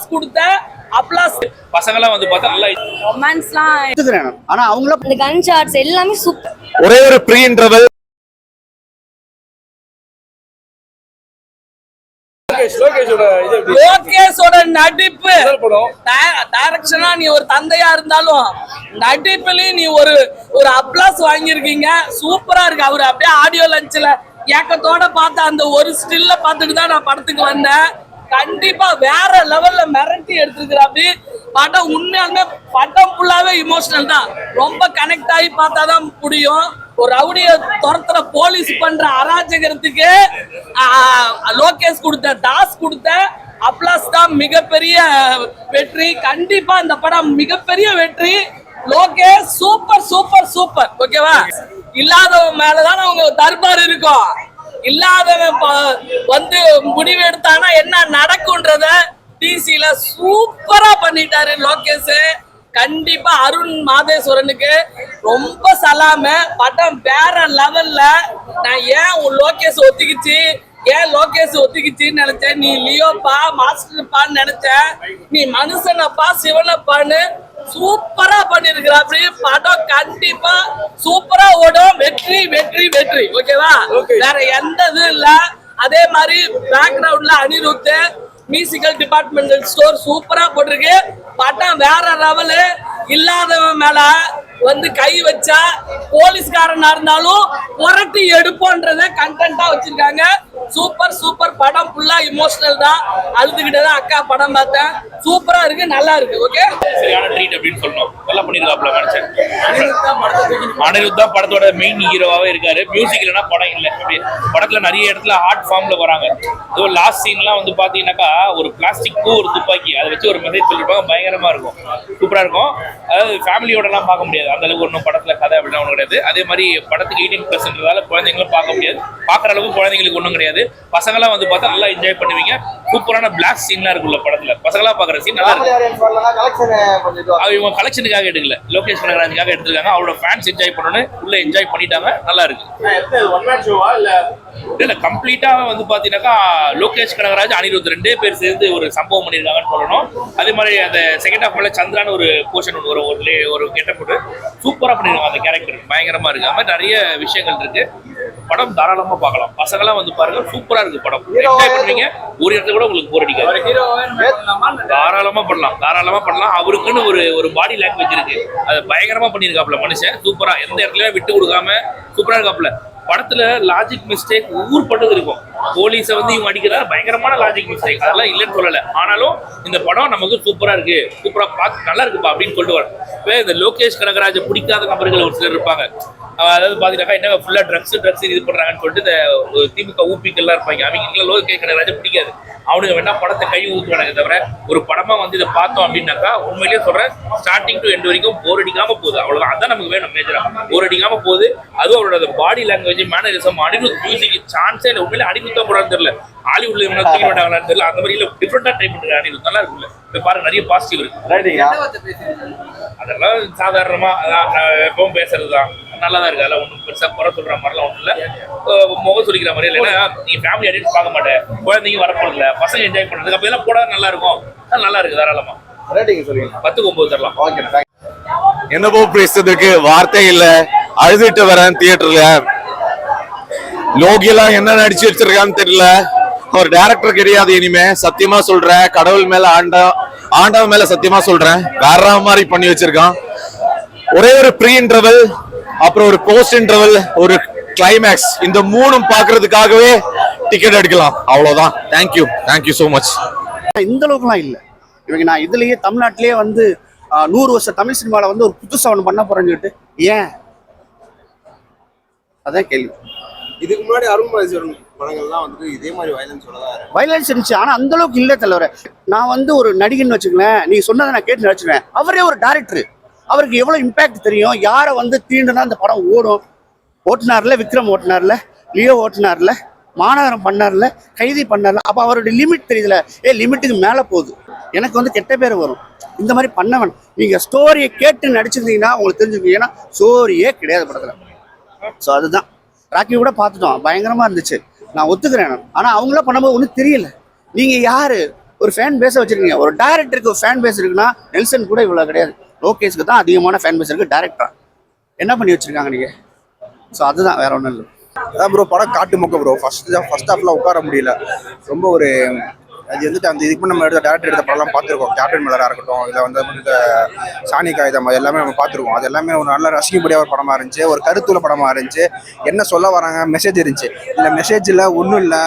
Toss கொடுத்த applause பசங்கலாம் வந்து பார்த்தா நல்லா ரொமான்ஸ்லாம் ஆனா அவங்கள இந்த கன் ஷாட்ஸ் எல்லாமே சூப்பர். ஒரே ஒரு ப்ரீ இன்டர்வல் லோகேஷோட நடிப்பு டைரக்ஷனா நீ ஒரு தந்தையா இருந்தாலும் நடிப்புலயும் நீ ஒரு அப்ளாஸ் வாங்கியிருக்கீங்க. சூப்பரா இருக்கு. அவரு அப்படியே ஆடியோ லஞ்ச்ல ஏக்கத்தோட பார்த்த அந்த ஒரு ஸ்டில்ல பார்த்துட்டு தான் நான் படத்துக்கு வந்தேன். கண்டிப்பா வேற லெவல்ல மிரட்டி எடுத்துருக்குற. அப்படி படம் உண்மையாலுமே படம் ஃபுல்லாவே இமோஷனல் தான். ரொம்ப கனெக்ட் ஆகி பார்த்தாதான் முடியும். ஒரு ரவுடிய துரத்துற போலீஸ் பண்ற அராஜகத்துக்கு லோகேஷ் கொடுத்த டாஸ் கொடுத்த அப்ளாஸ் தான் மிகப்பெரிய வெற்றி. கண்டிப்பா இந்த படம் மிகப்பெரிய வெற்றி. Lokesh super super super. ஓகேவா? இல்லாதவன் மேலதான் அவங்க தர்பார் இருக்கும். இல்லாதவன் வந்து முடிவு எடுத்தானா என்ன நடக்கும்ன்றத டிசில சூப்பரா பண்ணிட்டாரு லோகேஷ். கண்டிப்பா அருண் மாதேஸ்வரனுக்கு ரொம்ப சலாம. படம் வேற லெவல்ல. நான் ஏன் லோகேஷ் ஒத்துக்கிச்சின்னு நினைச்சேன். நீ லியோப்பா மாஸ்டர்ப்பான்னு நினைச்சேன். நீ மனுஷனப்பா சிவனப்பான்னு சூப்பரா பண்ணிருக்கிற. அப்படி படம் கண்டிப்பா சூப்பரா ஓடும். வெற்றி வெற்றி வெற்றி. ஓகேவா? வேற எந்த இது இல்ல. அதே மாதிரி பேக்ரவுண்ட்ல அனிருத் மியூசிக்கல் டிபார்ட்மெண்டல் ஸ்டோர் சூப்பரா போட்டிருக்கு. படம் வேற லெவலு. இல்லாதவன் மேல வந்து கை வச்சா போலீஸ்காரனா இருந்தாலும் புரட்டி எடுப்போன்றத கண்டென்ட்டா வச்சிருக்காங்க. Super super. படம் ஃபுல்லா இமோஷனல் தான். அழுதுகிட்டதான் அக்கா படம் பார்த்தேன். சூப்பரா இருக்கு, நல்லா இருக்கு. ஓகே, சரியான ட்ரீட் அப்படின்னு சொல்லணும். நல்லா பண்ணிருக்காப்ல மனுஷன். அனிருத் தான் படத்தோட மெயின் ஹீரோவாவே இருக்காரு. மியூசிக் இல்லைன்னா படம் இல்லை. படத்துல நிறைய இடத்துல ஆர்ட் ஃபார்ம்ல வராங்க. இதோ லாஸ்ட் சீன்லாம் வந்து பாத்தீங்கன்னாக்கா ஒரு பிளாஸ்டிக் பூ ஒரு துப்பாக்கி அதை வச்சு ஒரு மெசேஜ் சொல்லிருப்பாங்க. பயங்கரமா இருக்கும், சூப்பரா இருக்கும். அதாவது ஃபேமிலியோட எல்லாம் பார்க்க முடியாது. அந்த அளவுக்கு ஒன்றும் படத்துல கதை அப்படின்னா ஒன்றும் கிடையாது. அதே மாதிரி படத்துக்கு 18+ன்றதால குழந்தைங்களும் பார்க்க முடியாது. பார்க்குற அளவுக்கு குழந்தைங்களுக்கு ஒன்றும் கிடையாது. பசங்களாம் வந்து பார்த்தா நல்லா என்ஜாய் பண்ணுவீங்க. சூப்பரான பிளாக் சீன்லாம் இருக்குல்ல படத்துல. பசங்களா பார்க்குற சீன் நல்லா இருக்கு. இவங்க கலெக்ஷனுக்காக எடுக்கல, லோகேஷ் கனகராஜுக்காக எடுத்திருக்காங்க. அவரோட ஃபேன்ஸ் என்ஜாய் பண்ணணும்னு உள்ள என்ஜாய் பண்ணிட்டாங்க. நல்லா இருக்கு. இல்ல கம்ப்ளீட்டா வந்து பாத்தீங்கன்னாக்கா லோகேஷ் கனகராஜ் அனிருத் 2 பேர் சேர்ந்து ஒரு சம்பவம் பண்ணிருக்காங்கன்னு சொல்லணும். அதே மாதிரி அந்த செகண்ட் ஹாஃப்ல சந்திரான்னு ஒரு போர்ஷன் ஒரு கெட்டப் போட்டு சூப்பரா பண்ணிருக்காங்க. அந்த கேரக்டர் பயங்கரமா இருக்கு. அது மாதிரி நிறைய விஷயங்கள் இருக்கு. படம் தாராளமா பார்க்கலாம். பசங்களாம் வந்து பாருங்க, சூப்பரா இருக்கு படம். என்ஜாய் பண்ணுவீங்க. ஒரு இடத்துல கூட உங்களுக்கு போர் அடிக்காது. தாராளமா பண்ணலாம். அவருக்குன்னு ஒரு பாடி லாங்குவேஜ் இருக்கு. அதை பயங்கரமா பண்ணிருக்காப்ல மனுஷன். சூப்பரா எந்த இடத்துலயும் விட்டு கொடுக்காம சூப்பரா இருக்காப்ல. படத்துல லாஜிக் மிஸ்டேக் ஊர்பட்டது இருக்கும். போலீஸை வந்து இவங்க அடிக்கிறாரு, பயங்கரமான லாஜிக் மிஸ்டேக். அதெல்லாம் இல்லைன்னு சொல்லலை. ஆனாலும் இந்த படம் நமக்கு சூப்பரா இருக்கு, சூப்பரா பார்த்து நல்லா இருக்குப்பா அப்படின்னு சொல்லிட்டு வரும். இப்போ இந்த லோகேஷ் கனகராஜை பிடிக்காத நபர்கள் ஒரு சிலர் இருப்பாங்க. அதாவது பாத்தீங்கன்னா என்ன ஃபுல்லா ட்ரக்ஸ் இது பண்றாங்கன்னு சொல்லிட்டு இந்த திமுக ஊப்பிக்கெல்லாம் இருப்பாங்க. அவங்களுக்குலாம் லோகேஷ் கனகராஜை பிடிக்காது. அவனுக்கு வேணா படத்தை கை ஊற்றுவானுங்க தவிர ஒரு படமா வந்து இதை பார்த்தோம் அப்படின்னாக்கா உண்மையிலேயே சொல்றேன், ஸ்டார்டிங் டு எண்ட் வரைக்கும் போர் அடிக்காம போகுது. அவ்வளவுதான். அதான் நமக்கு வேணும் மேஜரா. போர் அடிக்காம போகுது. அதுவும் அவரோட body language, mannerism, Anirudh music சான்ஸே இல்லை. உண்மையில அனிருத் தான் போறான்னு தெரியல. ஹாலிவுட்ல இவங்க தூக்கி விட்டாங்களான்னு தெரியல. அந்த மாதிரி டிஃப்ரெண்டா ட்ரை பண்றாங்க அனிருத். நல்லா இருக்குல்ல. இப்போ பாருங்க, நிறைய பாசிட்டிவ் இருக்கு. அதெல்லாம் சாதாரணமா எப்பவும் பேசுறதுதான். நல்லா தான் இருக்கு. அதெல்லாம் ஒன்றும் பெருசா குறை சொல்ற மாதிரிலாம் ஒன்றும் இல்லை. முகம் சொல்லிக்கிற மாதிரி இல்லை. ஏன்னா நீங்க ஃபேமிலி ஆடியன்ஸ் பார்க்க மாட்டேன், குழந்தைங்க வரப்போறது இல்லை, பசங்க என்ஜாய் பண்றதுக்கு அப்ப எல்லாம் போட நல்லா இருக்கும். நல்லா இருக்கு. தாராளமா 10க்கு 9 தரலாம். என்னவோ பேசுறதுக்கு வார்த்தை இல்ல. அழுதுட்டு வரேன் தியேட்டர்ல. லோகியெல்லாம் என்ன நடிச்சு வச்சிருக்கான்னு தெரியல. ஒரு டைரக்டர் கிடையாது இனிமே. சத்தியமா சொல்றேன், கடவுள் மேல ஆண்டவன் மேல சத்தியமா சொல்றேன், வேற மாதிரி பண்ணி வச்சிருக்கான். ஒரே ஒரு ப்ரீ இன்டர்வல், அப்புறம் ஒரு போஸ்ட் இன்டர்வல், ஒரு கிளைமேக்ஸ், இந்த 3 பாக்குறதுக்காகவே டிக்கெட் எடுக்கலாம். அவ்வளவுதான். Thank you so much. இந்த அளவுக்குலாம் இல்லை. இவங்க நான் இதுலயே தமிழ்நாட்டிலேயே வந்து 100 வருஷம் தமிழ் சினிமாவில் வந்து ஒரு புதுசா ஒன்று பண்ண போறேன்னு சொல்லிட்டு ஏன், அதான் கேள்வி. இதுக்கு முன்னாடி அருண் மாதேஸ்வரன் படங்கள்லாம் வந்து இதே மாதிரி வயலன்ஸ் இருந்துச்சு. ஆனா அந்த அளவுக்கு இல்லை தலைவர. நான் வந்து ஒரு நடிகன் வச்சுக்கலேன், நீ சொன்னதை நான் கேட்டு நடிச்சுவேன். அவரே ஒரு டைரக்டர். அவருக்கு எவ்வளவு இம்பாக்ட் தெரியும். யாரை வந்து தீண்டுனா அந்த படம் ஓடும். ஓட்டுனார்ல, விக்ரம் ஓட்டுனார்ல, லியோ ஓட்டுனார்ல, மாநகரம் பண்ணார்ல, கைதி பண்ணார்ல. அப்போ அவருடைய லிமிட் தெரியுதுல. லிமிட்டுக்கு மேலே போகுது. எனக்கு வந்து கெட்ட பேர் வரும். இந்த மாதிரி பண்ண வேணும். நீங்கள் ஸ்டோரியை கேட்டு நடிச்சிருந்தீங்கன்னா உங்களுக்கு தெரிஞ்சுக்கணும். ஏன்னா ஸ்டோரியே கிடையாது படத்தில். ஸோ அதுதான். ராக்கி கூட பார்த்துட்டோம், பயங்கரமாக இருந்துச்சு, நான் ஒத்துக்கிறேன். ஆனால் அவங்களாம் பண்ணும்போது ஒன்றும் தெரியல. நீங்கள் யார் ஒரு ஃபேன் பேஸை வச்சிருக்கீங்க. ஒரு டைரக்டருக்கு ஒரு ஃபேன் பேஸ் இருக்குன்னா நெல்சன் கூட இவ்வளோ கிடையாது. லோகேஷ்க்கு தான் அதிகமான ஃபேன் பேஸ் இருக்கு. டைரக்டரா என்ன பண்ணி வச்சிருக்காங்க நீங்க? ஸோ அதுதான், வேற ஒன்றும் இல்லை. அதான் ப்ரோ படம் காட்டு மொக்க ப்ரோ. ஃபர்ஸ்ட் ஹாஃப்லாம் உட்கார முடியல. ரொம்ப ஒரு அது வந்துட்டு அந்த இதுக்கு நம்ம எடுத்த டேரக்டர் எடுத்த படம்லாம் பார்த்துருக்கோம். கேப்டன் மில்லராக இருக்கட்டும், இல்லை வந்து இந்த சாணி காகிதம், அது எல்லாமே நம்ம பார்த்துருக்கோம். அது எல்லாமே ஒரு நல்ல ரசிக்கும்படியாக ஒரு படமாக இருந்துச்சு. ஒரு கருத்துள்ள படமாக இருந்துச்சு. என்ன சொல்ல வராங்க, மெசேஜ் இருந்துச்சு. இந்த மெசேஜில் ஒன்றும் இல்லை.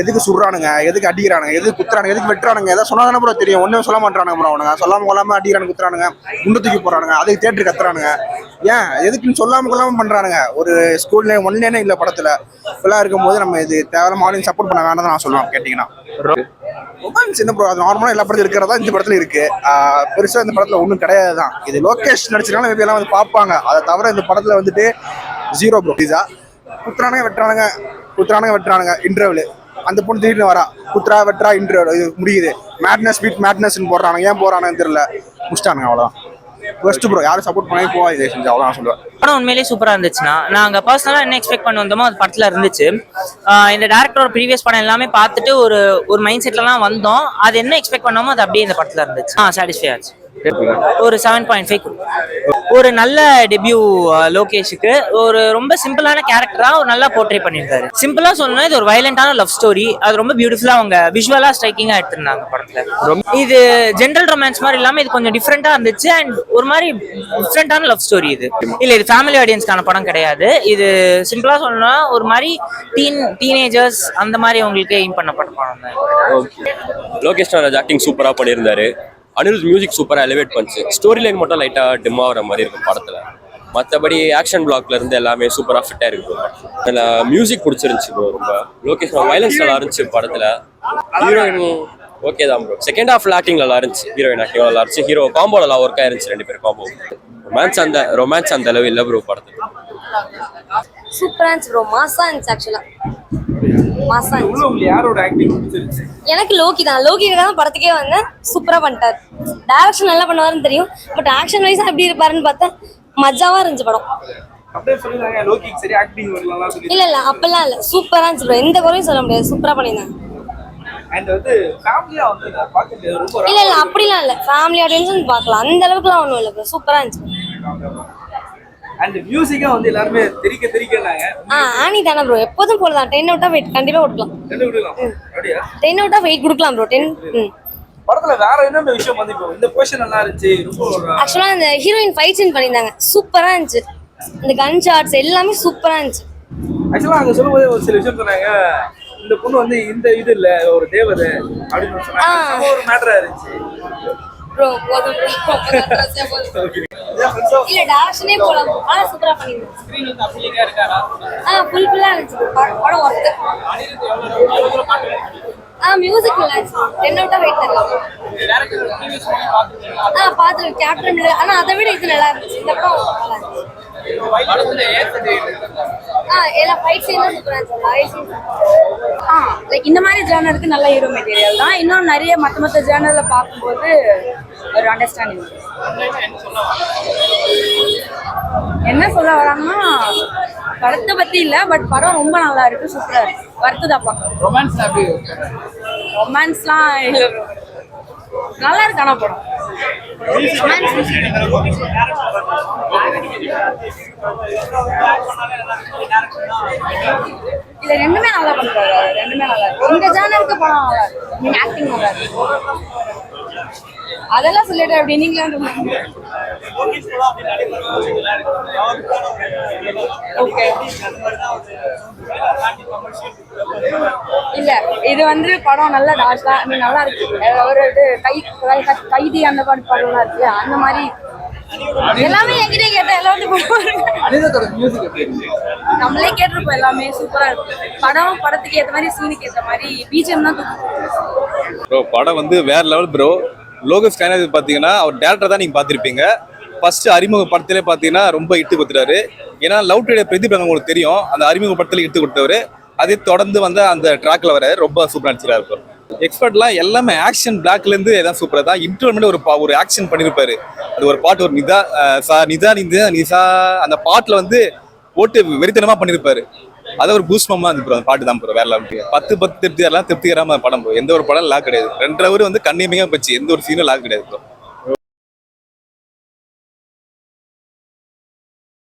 எதுக்கு சுடுறானுங்க, எதுக்கு அடிக்கிறானுங்க, எதுக்கு குத்துறானுங்க, எதுக்கு வெட்டுறானுங்க, எதாவது சொன்னாதானே ப்ரோ தெரியும். ஒன்றும் சொல்ல மாட்டானுங்க ப்ரோ. அவனுங்க சொல்லாமல் அடிக்கிறானுங்க, குத்துறானுங்க, குண்டு தூக்கி போடுறானுங்க, அதுக்கு தேட்டருக்கு கத்துறானுங்க. ஏன் எதுக்குன்னு சொல்லாமல் பண்ணுறானுங்க. ஒரு ஸ்கூல்ல ஒன்லேனே இல்லை படத்தில். இப்பெல்லாம் இருக்கும்போது நம்ம இது தேவையில்லாம ஆடியன்ஸ் சப்போர்ட் பண்ண வேண்டாம் நான் சொல்லுவேன். கேட்டிங்கன்னா ரொமான்ஸ் என்ன ப்ரோ, அது நார்மலாக எல்லா படத்துல இருக்கிறதா இந்த படத்துல இருக்கு. பெருசாக இந்த படத்தில் ஒன்றும் கிடையாது தான். இது லோகேஷ் நடிச்சதுனால மேபி எல்லாம் வந்து பார்ப்பாங்க. அதை தவிர இந்த படத்தில் வந்துட்டு ஜீரோ ப்ரோ. பீஸா குத்துறானுங்க வெட்டுறானுங்க இன்டர்வல். அந்த பொண்ணு திடீர்னு வரா, குத்ரா வெட்ரா இன்டர்வல், இது முடியுது. மேட்னஸ்ன்னு போடுறானுங்க. ஏன் போறானுன்னு தெரியல, முடிச்சிட்டானுங்க. அவ்வளோதான். ஃபர்ஸ்ட் ப்ரோ யாரும் சப்போர்ட் பண்ணி போவாது செஞ்சு அவ்வளோ சொல்லுவேன். படம் உண்மையிலேயே சூப்பராக இருந்துச்சுன்னா, நாங்கள் பர்சனலாக என்ன எக்ஸ்பெக்ட் பண்ணி வந்தோமோ அது படத்தில் இருந்துச்சு. இந்த டேரக்டரோட ப்ரீவியஸ் படம் எல்லாமே பார்த்துட்டு ஒரு மைண்ட் செட்லலாம் வந்தோம். அது என்ன எக்ஸ்பெக்ட் பண்ணோமோ அது அப்படியே இந்த படத்தில் இருந்துச்சு. சாட்டிஸ்ஃபை ஆச்சு. ஒரு 7.5. ஒரு நல்ல டெபியூ லோகேஷுக்கு. ஒரு ரொம்ப சிம்பிளான கேரக்டரா ஒரு நல்லா போர்ட்ரே பண்ணியிருக்காரு. சிம்பிளா சொல்லணும், இது ஒரு வயலண்டான லவ் ஸ்டோரி. அது ரொம்ப பியூட்டிஃபுல்லா அவங்க விஷுவலா ஸ்ட்ரைக்கிங்கா எடுத்திருந்தாங்க படத்துல. இது ஜென்ரல் ரொமான்ஸ் மாதிரி இல்லாம இது கொஞ்சம் டிஃப்ரெண்டா இருந்துச்சு. அண்ட் ஒரு மாதிரி டிஃப்ரெண்டான லவ் ஸ்டோரி இது. இல்ல, இது ஃபேமிலி ஆடியன்ஸ்க்கான படம் கிடையாது. இது சிம்பிளா சொல்லணும்னா ஒரு மாதிரி டீனேஜர்ஸ் அந்த மாதிரி அவங்களுக்கு எய்ம் பண்ணப்பட்ட படம் தான். லோகேஷ் ராஜ் ஆக்டிங் சூப்பராக பண்ணியிருந்தாரு. அனிருத் மியூசிக் சூப்பராக எலிவேட் பண்ணிச்சு. ஸ்டோரி லைன் மட்டும் லைட்டாக டிம் ஆகிற மாதிரி இருக்கும் படத்தில். மற்றபடி ஆக்ஷன் பிளாக்ல இருந்து எல்லாமே சூப்பராக ஃபிட்டாக இருக்கு. அதில் மியூசிக் பிடிச்சிருந்துச்சு ப்ரோ. ரொம்ப லோகேஷ் வயலன்ஸ் நல்லா இருந்துச்சு படத்தில். ஹீரோயின் ஓகே தான் ப்ரோ. செகண்ட் ஹாஃப்ல ஆக்டிங் நல்லா இருந்துச்சு. ஹீரோயின் ஆக்டிங் நல்லா இருந்துச்சு. ஹீரோ காம்போ நல்லா ஒர்க்காக இருந்துச்சு. 2 பேர் காம்போ. ரொமான்ஸ் அந்த அளவு இல்லை ப்ரோ படத்தில். சூப்பரா இருந்துச்சு ப்ரோ. மாசா இருந்துச்சு. ஆக்சுவலா மாசா இருந்துச்சு. யாரோட ஆக்டிங் பிடிச்சிருச்சு? எனக்கு லோகி தான் படத்துக்கே வந்தேன். சூப்பரா பண்ணிட்டாரு. டைரக்ஷன் நல்லா பண்ணுவாருன்னு தெரியும். பட் ஆக்ஷன் வைஸா எப்படி இருப்பாருன்னு பார்த்தா மஜாவா இருந்துச்சு படம். அப்படியே சொல்லுங்க, லோகிக்கு சரி ஆக்டிங் வரலாம் சொல்லி. இல்ல அப்பெல்லாம் இல்ல, சூப்பரா இருந்துச்சு ப்ரோ. எந்த குறையும் சொல்ல முடியாது. சூப்பரா பண்ணியிருந்தாங்க. அண்ட் வந்து ஃபேமிலியா வந்து பார்க்க ரொம்ப இல்ல அப்படிலாம் இல்ல, ஃபேமிலி ஆடியன்ஸ் பார்க்கலாம். அந்த அளவுக்குலாம் ஒன்றும் இல்லை ப்ரோ. சூப்பரா இருந்துச்சு. அண்ட் மியூசிக்கா வந்து எல்லாருமே தெரிக்கனாங்க. ஆனி தானே ப்ரோ, எப்போதும் போலதான். 10 out of 8 கண்டிப்பா கொடுக்கலாம். 10 out of 8 கொடுக்கலாம் ப்ரோ. 10. படத்துல வேற என்ன விஷயம் வந்து இப்போ இந்த போர்ஷன் நல்லா இருந்துச்சு. ஆக்சுவலா இந்த ஹீரோயின் ஃபைட் சீன் பண்ணியிருந்தாங்க. சூப்பரா இருந்துச்சு. இந்த கன் ஷாட்ஸ் எல்லாமே சூப்பரா இருந்துச்சு. ஆக்சுவலா அங்க சொல்லும்போது ஒரு சில விஷயம் சொன்னாங்க. இந்த பொண்ணு வந்து இந்த இது இல்ல, ஒரு தேவதை அப்படின்னு சொன்னாங்க. ஒரு மேட்டரா இருந்துச்சு ப்ரோ. போதும் ப்ரோ. இல்ல டைரக்ஷனே போலாம். சூப்பரா பண்ணிருந்தீங்க. ஸ்கிரீன் வந்து அப்ளிகா இருக்காரா? ஃபுல்லா இருந்துச்சு படம். ஒர்த். மியூசிக் நல்லா இருந்துச்சு. 10 out of 8 தரலாம். டைரக்டர் ப்ரீவியஸ் மூவி பாத்துட்டீங்களா? பாத்துட்டேன். Captain Miller. ஆனா அதை விட இது நல்லா இருந்துச்சு. இந்த படம் நல்லா இருந்துச்சு. படத்துல ஏற்பட்டு எல்லா ஃபைட் சீனும் சூப்பரா இருந்துச்சு. லைக் இந்த மாதிரி ஜேர்னலுக்கு நல்ல ஹீரோ மெட்டீரியல் தான். இன்னும் நிறைய மற்ற ஜேர்னலில் பார்க்கும்போது ஒரு அண்டர்ஸ்டாண்டிங். என்ன சொல்ல வராங்கன்னா படத்தை பற்றி இல்லை, பட் படம் ரொம்ப நல்லா இருக்கு. சூப்பராக இருக்கு. வருத்துதாப்பா. ரொமான்ஸ்லாம் இல்லை, நல்லா இருக்கு. ஆனால் படம் இல்ல, ரெண்டுமே நல்லா பண்றாரு. ரெண்டுமே நல்லா இருக்கு. இந்த ஜானருக்கு படம் நல்லா இருக்கு. நீங்க ஆக்டிங் நல்லா இருக்கு. அதெல்லாம் சொல்லிட்டு அப்படி நீங்களே ஓகே. இல்ல, இது வந்து படம் நல்ல டார்க்கா நல்லா இருக்கு. ஒரு கைதி அந்த மாதிரி படம்லாம் இருக்கு. அந்த மாதிரி எல்லாமே என்கிட்ட கேட்டேன். நம்மளே கேட்டிருப்போம். எல்லாமே சூப்பரா இருக்கு. படத்துக்கு ஏற்ற மாதிரி, சீனுக்கு ஏற்ற மாதிரி பிஜிஎம் தான் ப்ரோ. படம் வந்து வேற லெவல் ப்ரோ. லோகேஷ் கனகராஜ் பார்த்தீங்கன்னா அவர் டேரக்டர் தான் நீங்கள் பார்த்துருப்பீங்க. ஃபர்ஸ்ட் அறிமுக படத்திலே பார்த்தீங்கன்னா ரொம்ப இட்டு கொடுத்துட்டாரு. ஏன்னா லவ் டுடே பிரதீப் உங்களுக்கு தெரியும். அந்த அறிமுக படத்தில் இட்டு கொடுத்தவர். அதே தொடர்ந்து வந்து அந்த ட்ராக்ல வர ரொம்ப சூப்பராக நடிச்சிருக்காரு ப்ரோ. எக்ஸ்பர்ட்லாம் எல்லாமே ஆக்ஷன் பிளாக்லேருந்து எதாவது சூப்பராக தான். இன்டர்வல் ஒரு ஆக்ஷன் பண்ணியிருப்பாரு. அது ஒரு பாட்டு, ஒரு நிதா அந்த பாட்டில் வந்து போட்டு வெறித்தனமாக பண்ணியிருப்பாரு. அது ஒரு பூஸ்ட் மம்மா இருந்து ப்ரோ அந்த பாட்டு தான் ப்ரோ வேற லெவல் 10 திருப்திகரமா படம் ப்ரோ எந்த ஒரு படம் லாக் கிடையாது 2 ஹவர் வந்து கண்ணியமையா போச்சு எந்த ஒரு சீனும் லாக் கிடையாது ப்ரோ